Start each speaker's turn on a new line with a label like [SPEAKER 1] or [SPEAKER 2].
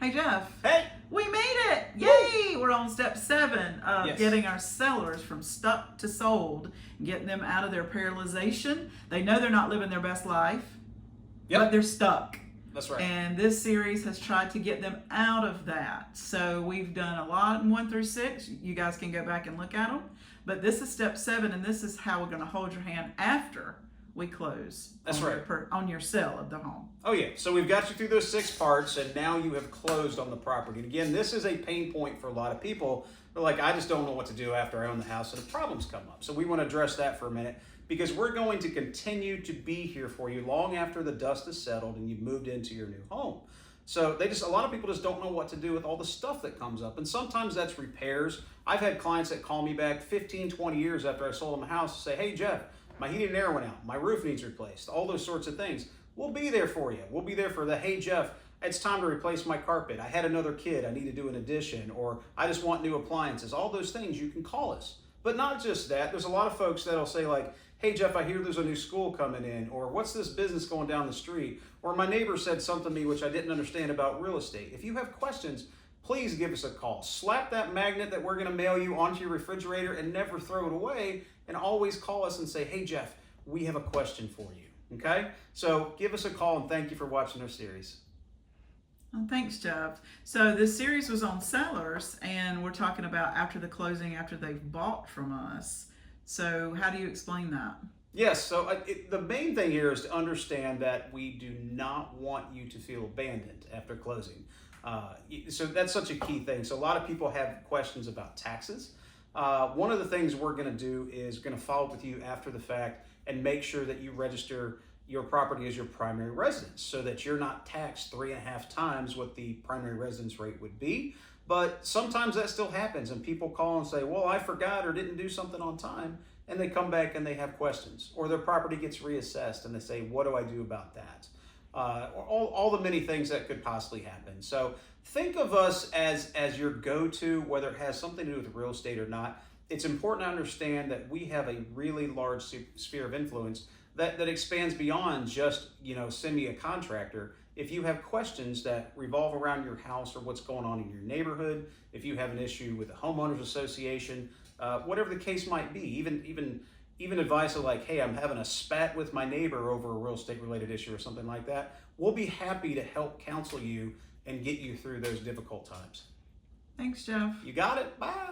[SPEAKER 1] Hey, Jeff.
[SPEAKER 2] Hey!
[SPEAKER 1] We made it! Yay! We're on step 7 of
[SPEAKER 2] Yes.
[SPEAKER 1] getting our sellers from stuck to sold, getting them out of their paralyzation. They know they're not living their best life, but they're stuck.
[SPEAKER 2] That's right.
[SPEAKER 1] And this series has tried to get them out of that. So we've done a lot in 1 through 6. You guys can go back and look at them. But this is step 7, and this is how we're going to hold your hand after we close.
[SPEAKER 2] That's right.
[SPEAKER 1] On your sale of the home.
[SPEAKER 2] Oh yeah, so we've got you through those 6 parts, and now you have closed on the property. And again, this is a pain point for a lot of people. They're like, I just don't know what to do after I own the house, and the problems come up. So we want to address that for a minute, because we're going to continue to be here for you long after the dust is settled and you've moved into your new home. So a lot of people just don't know what to do with all the stuff that comes up. And sometimes that's repairs. I've had clients that call me back 15, 20 years after I sold them a house and say, hey Jeff, my heating and air went out, my roof needs replaced, all those sorts of things. We'll be there for you. We'll be there for the, hey Jeff, it's time to replace my carpet. I had another kid, I need to do an addition, or I just want new appliances. All those things, you can call us. But not just that, there's a lot of folks that'll say like, hey Jeff, I hear there's a new school coming in, or what's this business going down the street, or my neighbor said something to me which I didn't understand about real estate. If you have questions, please give us a call. Slap that magnet that we're gonna mail you onto your refrigerator and never throw it away, and always call us and say, hey Jeff, we have a question for you, okay? So give us a call, and thank you for watching our series.
[SPEAKER 1] Oh, thanks, Jeff. So this series was on sellers, and we're talking about after the closing, after they've bought from us. So how do you explain that?
[SPEAKER 2] Yes, so the main thing here is to understand that we do not want you to feel abandoned after closing. So that's such a key thing. So a lot of people have questions about taxes. One of the things we're going to do is going to follow up with you after the fact and make sure that you register your property as your primary residence so that you're not taxed 3.5 times what the primary residence rate would be. But sometimes that still happens, and people call and say, well, I forgot or didn't do something on time, and they come back and they have questions, or their property gets reassessed and they say, what do I do about that? All the many things that could possibly happen. So think of us as your go-to, whether it has something to do with real estate or not. It's important to understand that we have a really large sphere of influence that expands beyond just, send me a contractor. If you have questions that revolve around your house or what's going on in your neighborhood, if you have an issue with a homeowners association, whatever the case might be, even advice of like, hey, I'm having a spat with my neighbor over a real estate related issue or something like that, we'll be happy to help counsel you and get you through those difficult times.
[SPEAKER 1] Thanks, Jeff.
[SPEAKER 2] You got it. Bye.